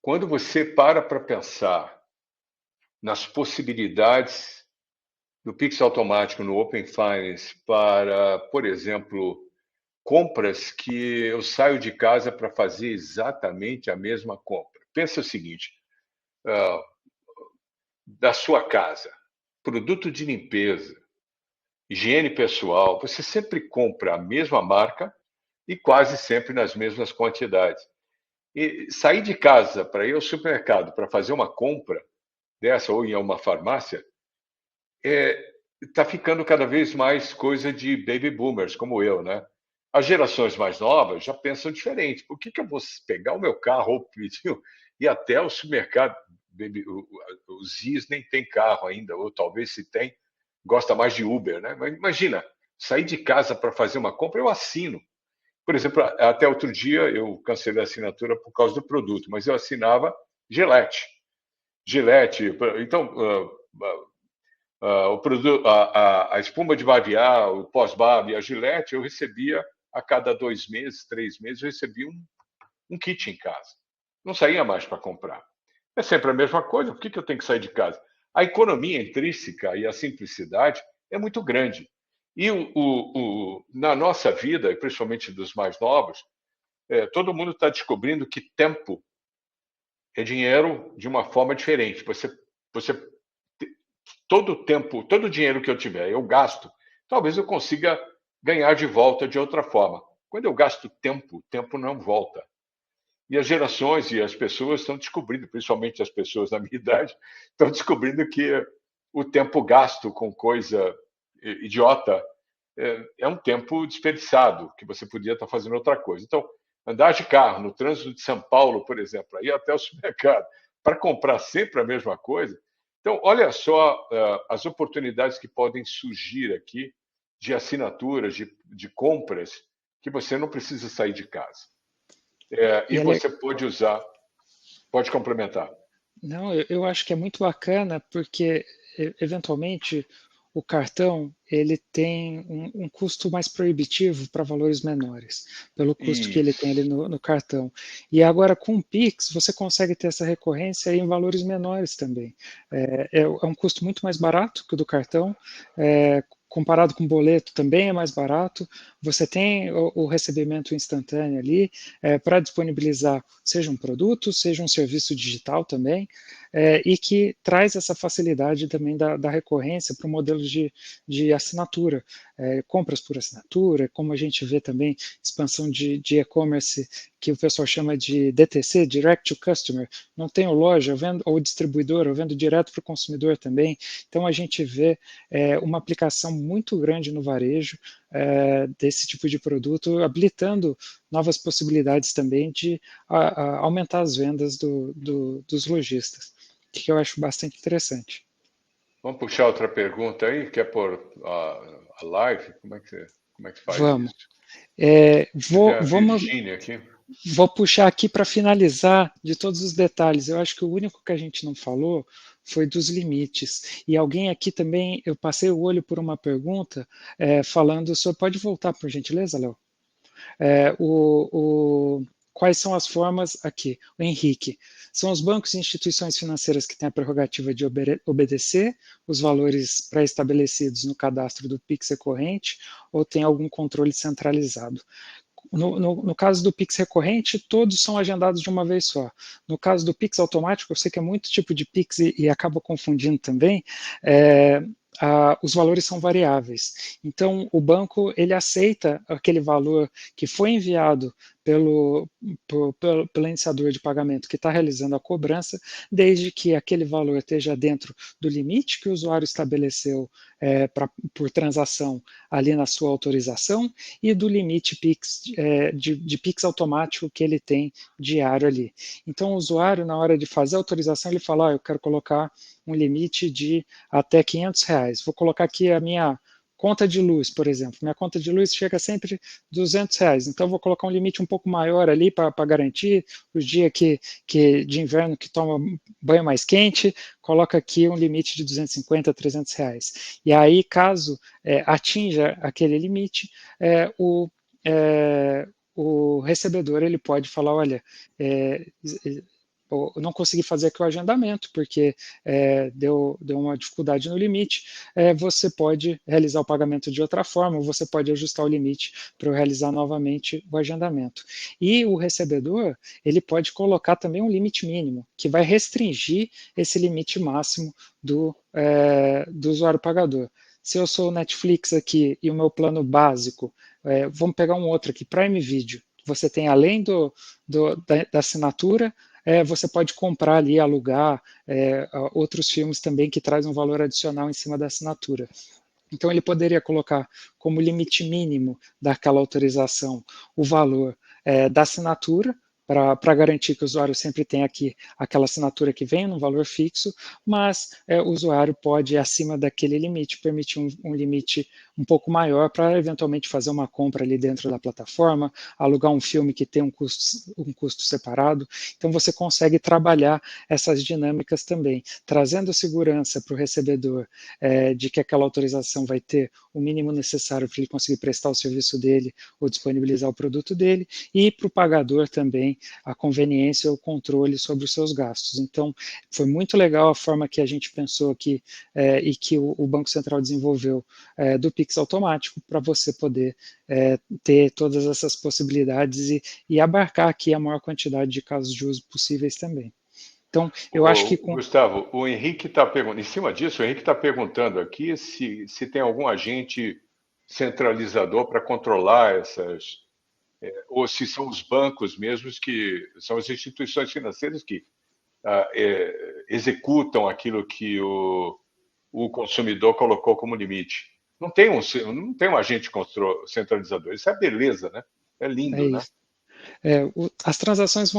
quando você para pensar nas possibilidades do Pix automático no Open Finance para, por exemplo, compras que eu saio de casa para fazer exatamente a mesma compra. Pensa o seguinte, da sua casa, produto de limpeza, higiene pessoal, você sempre compra a mesma marca e quase sempre nas mesmas quantidades. E sair de casa para ir ao supermercado para fazer uma compra dessa ou em uma farmácia está ficando cada vez mais coisa de baby boomers como eu, né? As gerações mais novas já pensam diferente. Por que eu vou pegar o meu carro ou ir até o supermercado? Os Zis nem tem carro ainda, ou talvez se tem, gosta mais de Uber, né? Mas imagina, sair de casa para fazer uma compra, eu assino. Por exemplo, até outro dia eu cancelei a assinatura por causa do produto, mas eu assinava Gillette. Gillette, então, o produto, a espuma de barbear, o pós-barbe, a Gillette, eu recebia a cada 2 meses, 3 meses, eu recebia um kit em casa. Não saía mais para comprar. É sempre a mesma coisa, por que eu tenho que sair de casa? A economia intrínseca e a simplicidade é muito grande. E na nossa vida, principalmente dos mais novos, todo mundo está descobrindo que tempo é dinheiro de uma forma diferente. Você todo o tempo, todo o dinheiro que eu tiver, eu gasto, talvez eu consiga ganhar de volta de outra forma. Quando eu gasto tempo, o tempo não volta. E as gerações e as pessoas estão descobrindo, principalmente as pessoas da minha idade, estão descobrindo que o tempo gasto com coisa idiota é um tempo desperdiçado, que você podia estar fazendo outra coisa. Então, andar de carro no trânsito de São Paulo, por exemplo, ir até o supermercado para comprar sempre a mesma coisa. Então, olha só as oportunidades que podem surgir aqui de assinaturas, de compras, que você não precisa sair de casa. E você pode usar, pode complementar. Não, eu acho que é muito bacana porque, eventualmente, o cartão ele tem um custo mais proibitivo para valores menores, pelo custo que ele tem ali no cartão. E agora, com o Pix, você consegue ter essa recorrência em valores menores também. É um custo muito mais barato que o do cartão, comparado com o boleto também é mais barato, você tem o recebimento instantâneo ali para disponibilizar seja um produto, seja um serviço digital também, e que traz essa facilidade também da recorrência para o modelo de assinatura, compras por assinatura, como a gente vê também expansão de e-commerce que o pessoal chama de DTC, Direct to Customer, não tenho loja, eu vendo, ou distribuidor, eu vendo direto para o consumidor também, então a gente vê uma aplicação muito grande no varejo desse tipo de produto, habilitando novas possibilidades também de aumentar as vendas dos lojistas, que eu acho bastante interessante. Vamos puxar outra pergunta aí, quer pôr a live? Como é que faz Vamos. isso? Virgínia aqui. Vou puxar aqui para finalizar de todos os detalhes. Eu acho que o único que a gente não falou foi dos limites. E alguém aqui também, eu passei o olho por uma pergunta falando sobre. Pode voltar, por gentileza, Léo? quais são as formas aqui? O Henrique. São os bancos e instituições financeiras que têm a prerrogativa de obedecer os valores pré-estabelecidos no cadastro do Pix recorrente ou tem algum controle centralizado. No caso do Pix recorrente, todos são agendados de uma vez só. No caso do Pix automático, eu sei que é muito tipo de Pix e acaba confundindo também, os valores são variáveis. Então, o banco ele aceita aquele valor que foi enviado pelo iniciador de pagamento que está realizando a cobrança, desde que aquele valor esteja dentro do limite que o usuário estabeleceu por transação ali na sua autorização e do limite Pix, de Pix automático que ele tem diário ali. Então, o usuário, na hora de fazer a autorização, ele fala, eu quero colocar um limite de até R$ 500. Vou colocar aqui a minha conta de luz, por exemplo. Minha conta de luz chega sempre R$ 200. Então, vou colocar um limite um pouco maior ali para garantir os dias de inverno que toma banho mais quente, coloca aqui um limite de 250 a R$ 300. E aí, caso atinja aquele limite, o recebedor ele pode falar, olha, eu não consegui fazer aqui o agendamento, porque deu uma dificuldade no limite, você pode realizar o pagamento de outra forma, ou você pode ajustar o limite para eu realizar novamente o agendamento. E o recebedor, ele pode colocar também um limite mínimo, que vai restringir esse limite máximo do usuário pagador. Se eu sou o Netflix aqui e o meu plano básico, vamos pegar um outro aqui, Prime Video, você tem além da assinatura, você pode comprar ali, alugar outros filmes também que trazem um valor adicional em cima da assinatura. Então, ele poderia colocar como limite mínimo daquela autorização o valor da assinatura, para garantir que o usuário sempre tenha aqui aquela assinatura que vem num valor fixo, mas o usuário pode, acima daquele limite, permitir um limite um pouco maior para eventualmente fazer uma compra ali dentro da plataforma, alugar um filme que tem um custo separado. Então, você consegue trabalhar essas dinâmicas também, trazendo segurança para o recebedor de que aquela autorização vai ter o mínimo necessário para ele conseguir prestar o serviço dele ou disponibilizar o produto dele, e para o pagador também a conveniência ou o controle sobre os seus gastos. Então, foi muito legal a forma que a gente pensou aqui e que o Banco Central desenvolveu do Pix automático para você poder ter todas essas possibilidades e abarcar aqui a maior quantidade de casos de uso possíveis também. Então, eu acho que Gustavo, o Henrique está perguntando, em cima disso, o Henrique está perguntando aqui se tem algum agente centralizador para controlar essas, ou se são os bancos mesmos que são as instituições financeiras que executam aquilo que o consumidor colocou como limite. Não tem um agente centralizador. Isso é beleza, né? É lindo, né? As transações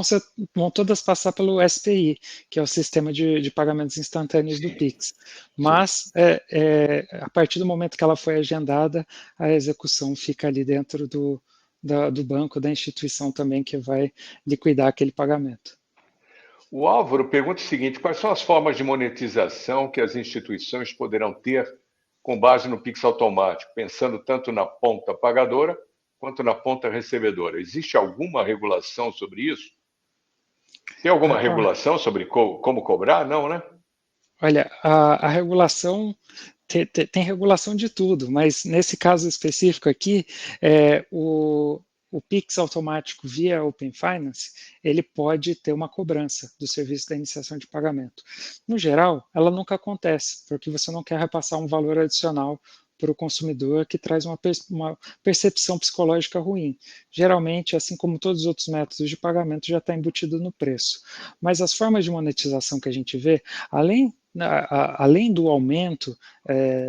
vão todas passar pelo SPI, que é o Sistema de Pagamentos Instantâneos do Pix. Mas, a partir do momento que ela foi agendada, a execução fica ali dentro do banco, da instituição também, que vai liquidar aquele pagamento. O Álvaro pergunta o seguinte: quais são as formas de monetização que as instituições poderão ter com base no Pix automático, pensando tanto na ponta pagadora quanto na ponta recebedora? Existe alguma regulação sobre isso? Tem alguma regulação sobre como cobrar? Não, né? Olha, a regulação tem regulação de tudo, mas nesse caso específico aqui, o Pix automático via Open Finance, ele pode ter uma cobrança do serviço da iniciação de pagamento. No geral, ela nunca acontece, porque você não quer repassar um valor adicional para o consumidor que traz uma percepção psicológica ruim. Geralmente, assim como todos os outros métodos de pagamento, já está embutido no preço. Mas as formas de monetização que a gente vê, além do aumento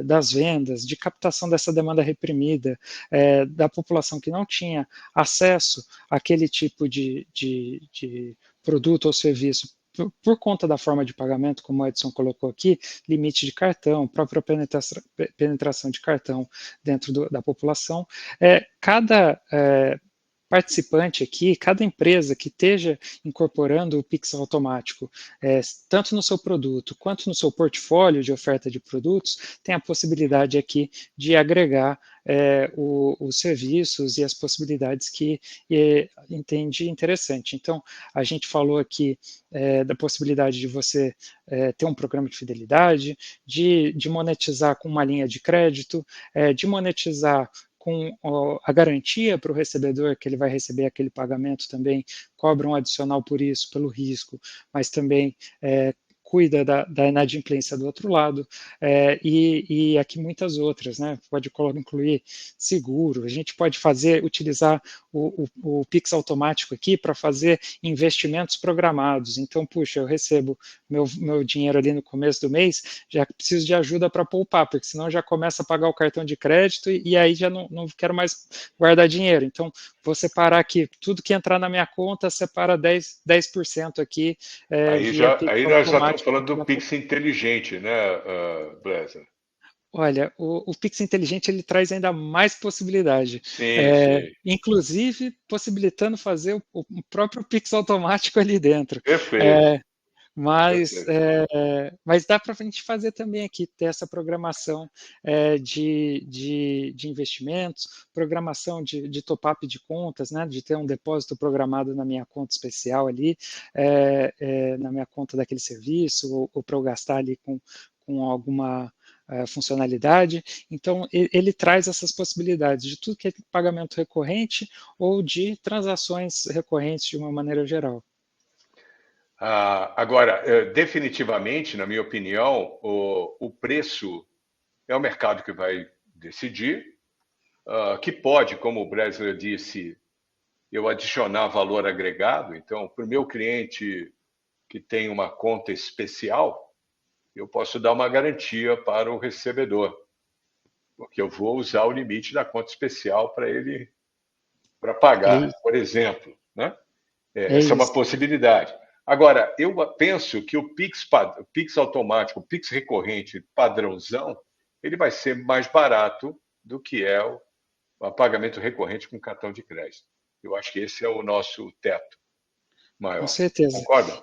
das vendas, de captação dessa demanda reprimida, da população que não tinha acesso àquele tipo de produto ou serviço por conta da forma de pagamento, como o Edson colocou aqui, limite de cartão, própria penetração de cartão dentro da população, cada participante aqui, cada empresa que esteja incorporando o Pix automático, tanto no seu produto quanto no seu portfólio de oferta de produtos, tem a possibilidade aqui de agregar os serviços e as possibilidades que entende interessante. Então, a gente falou aqui da possibilidade de você ter um programa de fidelidade, de monetizar com uma linha de crédito, de monetizar com a garantia para o recebedor que ele vai receber aquele pagamento também, cobra um adicional por isso, pelo risco, mas também cuida da inadimplência do outro lado, e aqui muitas outras, né? Pode incluir seguro, a gente pode utilizar o Pix automático aqui para fazer investimentos programados. Então, puxa, eu recebo meu dinheiro ali no começo do mês, já preciso de ajuda para poupar, porque senão já começa a pagar o cartão de crédito e aí já não quero mais guardar dinheiro. Então, vou separar aqui, tudo que entrar na minha conta, separa 10% aqui via Pix Aí nós já estamos automático. falando do Pix inteligente, né, Bléser? Olha, o Pix inteligente ele traz ainda mais possibilidade, Sim, sim. inclusive possibilitando fazer o próprio Pix automático ali dentro. Perfeito, É, mas, perfeito. mas dá para a gente fazer também aqui, ter essa programação de investimentos, programação de top-up de contas, né, de ter um depósito programado na minha conta especial ali, na minha conta daquele serviço, ou para eu gastar ali com alguma funcionalidade. Então, ele traz essas possibilidades de tudo que é pagamento recorrente ou de transações recorrentes de uma maneira geral. Agora, definitivamente, na minha opinião, o preço é o mercado que vai decidir, que pode, como o Bresler disse, eu adicionar valor agregado. Então, para o meu cliente que tem uma conta especial, eu posso dar uma garantia para o recebedor, porque eu vou usar o limite da conta especial para ele para pagar, por exemplo, né? É Essa é uma isso. possibilidade. Agora, eu penso que o Pix automático, o Pix recorrente padrãozão, ele vai ser mais barato do que é o pagamento recorrente com cartão de crédito. Eu acho que esse é o nosso teto Com maior. certeza. Concorda?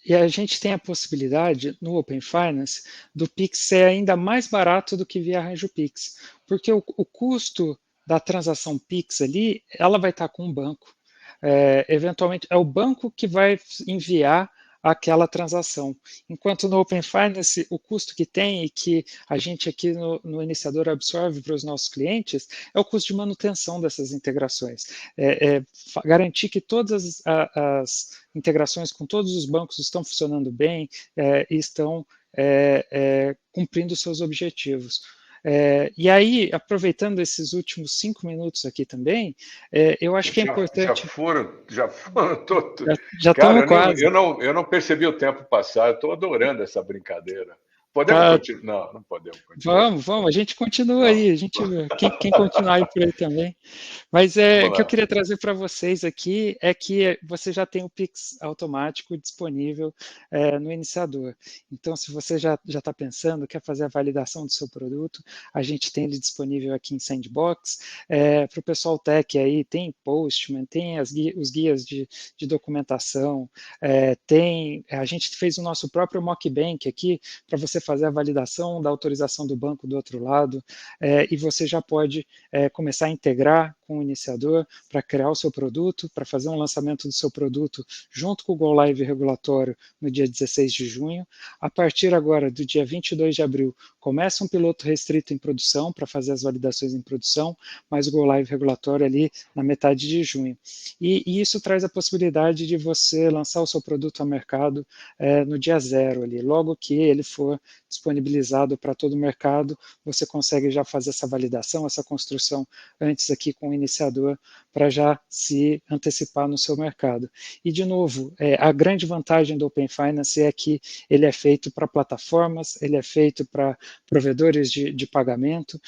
E a gente tem a possibilidade, no Open Finance, do Pix ser ainda mais barato do que via Arranjo Pix, porque o custo da transação Pix ali, ela vai estar com o banco. Eventualmente, é o banco que vai enviar aquela transação. Enquanto no Open Finance, o custo que tem e que a gente aqui no iniciador absorve para os nossos clientes é o custo de manutenção dessas integrações. Garantir que todas as integrações com todos os bancos estão funcionando bem e estão cumprindo seus objetivos. E aí, aproveitando esses últimos 5 minutos aqui também, eu acho que é Já importante. foram todos. Já Cara, estamos quase. eu não percebi o tempo passar. Eu estou adorando essa brincadeira. Podemos Tá, continuar? Não, não podemos continuar. vamos, a gente continua Não. aí, quem continuar aí por aí também. Mas Vamos o que eu lá. queria trazer para vocês aqui é que você já tem o Pix automático disponível no iniciador. Então, se você já está pensando, quer fazer a validação do seu produto, a gente tem ele disponível aqui em Sandbox. Para o pessoal tech aí, tem Postman, tem os guias de documentação, a gente fez o nosso próprio mockbank aqui para você fazer a validação da autorização do banco do outro lado, e você já pode começar a integrar com o iniciador para criar o seu produto, para fazer um lançamento do seu produto junto com o Go Live regulatório no dia 16 de junho. A partir agora do dia 22 de abril, começa um piloto restrito em produção para fazer as validações em produção, mas o Go Live regulatório ali na metade de junho. E isso traz a possibilidade de você lançar o seu produto ao mercado no dia zero ali, logo que ele for disponibilizado para todo o mercado, você consegue já fazer essa validação, essa construção antes aqui com o iniciador, para já se antecipar no seu mercado. E, de novo, a grande vantagem do Open Finance é que ele é feito para plataformas, ele é feito para provedores de pagamento,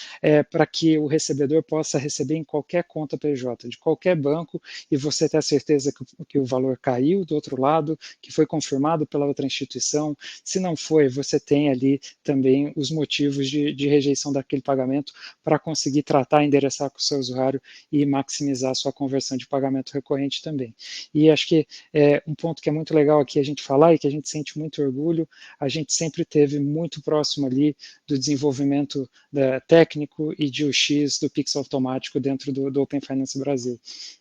para que o recebedor possa receber em qualquer conta PJ, de qualquer banco, e você ter a certeza que o valor caiu do outro lado, que foi confirmado pela outra instituição. Se não foi, você tem ali ali também os motivos de rejeição daquele pagamento para conseguir tratar, endereçar com o seu usuário e maximizar a sua conversão de pagamento recorrente também. E acho que um ponto que é muito legal aqui a gente falar e que a gente sente muito orgulho, a gente sempre teve muito próximo ali do desenvolvimento técnico e de UX do Pix automático dentro do Open Finance Brasil.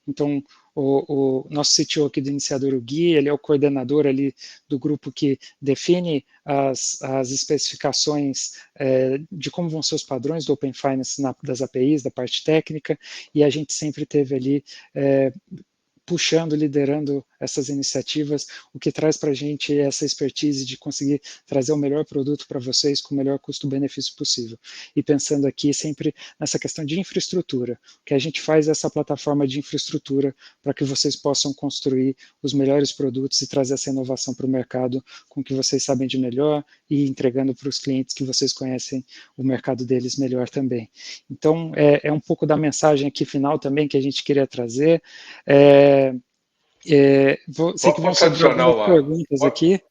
Então, o nosso CTO aqui do iniciador, o Gui, ele é o coordenador ali do grupo que define as especificações de como vão ser os padrões do Open Finance das APIs, da parte técnica, e a gente sempre teve ali puxando, liderando essas iniciativas, o que traz para a gente essa expertise de conseguir trazer o melhor produto para vocês com o melhor custo-benefício possível. E pensando aqui sempre nessa questão de infraestrutura, o que a gente faz é essa plataforma de infraestrutura para que vocês possam construir os melhores produtos e trazer essa inovação para o mercado com o que vocês sabem de melhor e entregando para os clientes que vocês conhecem o mercado deles melhor também. Então, é um pouco da mensagem aqui final também que a gente queria trazer. Sei que vão Posso surgir adicionar algumas perguntas aqui.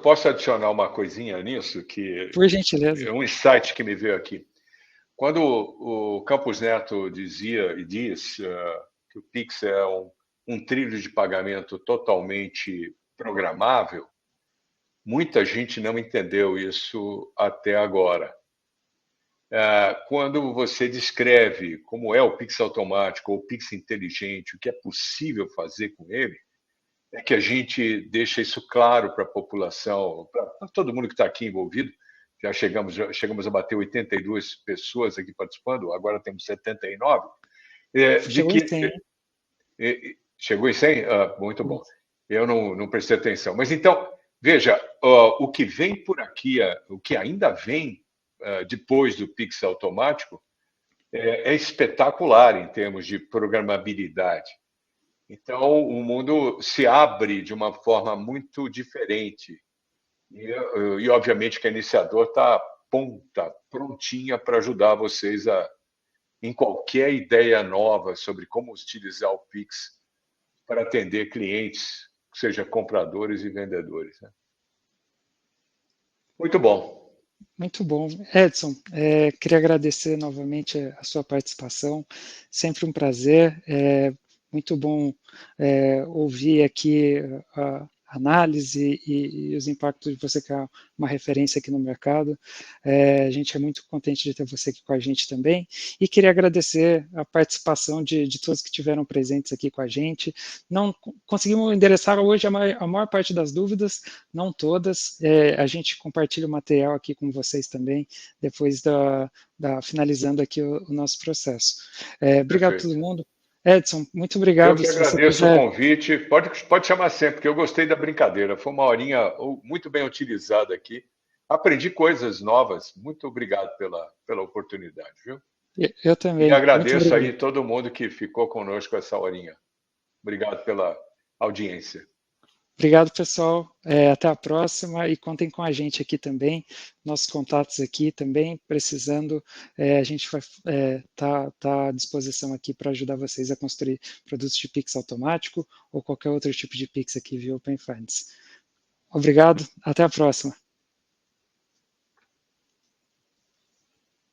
posso adicionar uma coisinha nisso, que Por gentileza. é um insight que me veio aqui. Quando o Campos Neto dizia e diz que o Pix é um trilho de pagamento totalmente programável, muita gente não entendeu isso até agora. Quando você descreve como é o Pix automático ou o Pix inteligente, o que é possível fazer com ele, é que a gente deixa isso claro para a população, para todo mundo que está aqui envolvido. Já chegamos a bater 82 pessoas aqui participando, agora temos 79. Chegou em 100. Chegou em 100? Muito bom. Eu não prestei atenção. Mas então, veja, o que vem por aqui, o que ainda vem depois do Pix automático, é espetacular em termos de programabilidade. Então, o mundo se abre de uma forma muito diferente. E obviamente, que a Iniciador está prontinha para ajudar vocês em qualquer ideia nova sobre como utilizar o Pix para atender clientes, seja compradores e vendedores. Né? Muito bom. Muito bom. Edson, queria agradecer novamente a sua participação. Sempre um prazer. Muito bom ouvir aqui a análise e os impactos de você que é uma referência aqui no mercado. A gente é muito contente de ter você aqui com a gente também. E queria agradecer a participação de todos que estiveram presentes aqui com a gente. Não conseguimos endereçar hoje a maior parte das dúvidas, não todas. A gente compartilha o material aqui com vocês também, depois finalizando aqui o nosso processo. Obrigado a todo mundo. Edson, muito obrigado. Eu que agradeço o convite. Pode chamar sempre, porque eu gostei da brincadeira. Foi uma horinha muito bem utilizada aqui. Aprendi coisas novas. Muito obrigado pela oportunidade, viu? Eu também. E agradeço aí todo mundo que ficou conosco essa horinha. Obrigado pela audiência. Obrigado, pessoal. Até a próxima e contem com a gente aqui também. Nossos contatos aqui também, precisando, a gente vai tá à disposição aqui para ajudar vocês a construir produtos de Pix automático ou qualquer outro tipo de Pix aqui via Open Finance. Obrigado, até a próxima.